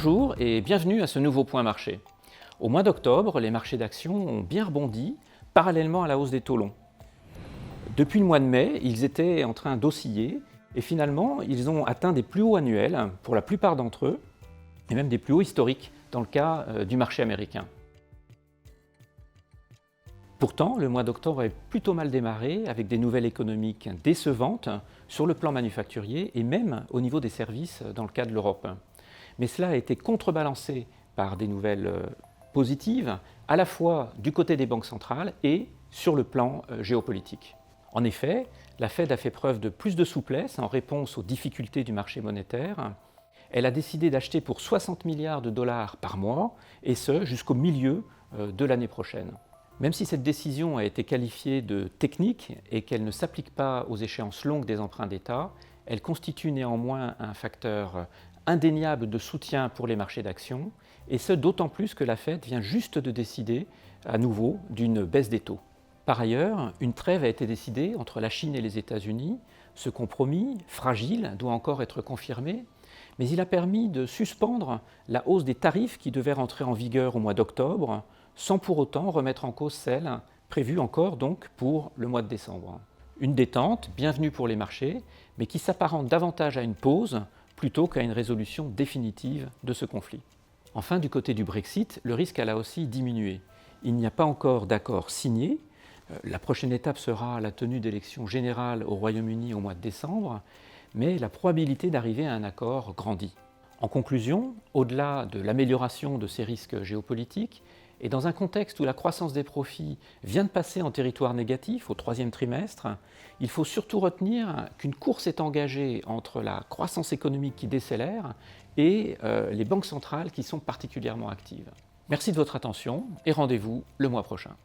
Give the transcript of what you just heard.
Bonjour et bienvenue à ce nouveau point marché. Au mois d'octobre, les marchés d'actions ont bien rebondi, parallèlement à la hausse des taux longs. Depuis le mois de mai, ils étaient en train d'osciller et finalement, ils ont atteint des plus hauts annuels pour la plupart d'entre eux, et même des plus hauts historiques dans le cas du marché américain. Pourtant, le mois d'octobre est plutôt mal démarré avec des nouvelles économiques décevantes sur le plan manufacturier et même au niveau des services dans le cas de l'Europe. Mais cela a été contrebalancé par des nouvelles positives, à la fois du côté des banques centrales et sur le plan géopolitique. En effet, la Fed a fait preuve de plus de souplesse en réponse aux difficultés du marché monétaire. Elle a décidé d'acheter pour 60 milliards de dollars par mois, et ce jusqu'au milieu de l'année prochaine. Même si cette décision a été qualifiée de technique et qu'elle ne s'applique pas aux échéances longues des emprunts d'État, elle constitue néanmoins un facteur indéniable de soutien pour les marchés d'actions, et ce d'autant plus que la Fed vient juste de décider à nouveau d'une baisse des taux. Par ailleurs, une trêve a été décidée entre la Chine et les États-Unis. Ce compromis, fragile, doit encore être confirmé, mais il a permis de suspendre la hausse des tarifs qui devaient rentrer en vigueur au mois d'octobre, sans pour autant remettre en cause celle prévue encore donc pour le mois de décembre. Une détente, bienvenue pour les marchés, mais qui s'apparente davantage à une pause plutôt qu'à une résolution définitive de ce conflit. Enfin, du côté du Brexit, le risque a là aussi diminué. Il n'y a pas encore d'accord signé. La prochaine étape sera la tenue d'élections générales au Royaume-Uni au mois de décembre, mais la probabilité d'arriver à un accord grandit. En conclusion, au-delà de l'amélioration de ces risques géopolitiques, et dans un contexte où la croissance des profits vient de passer en territoire négatif au troisième trimestre, il faut surtout retenir qu'une course est engagée entre la croissance économique qui décélère et les banques centrales qui sont particulièrement actives. Merci de votre attention et rendez-vous le mois prochain.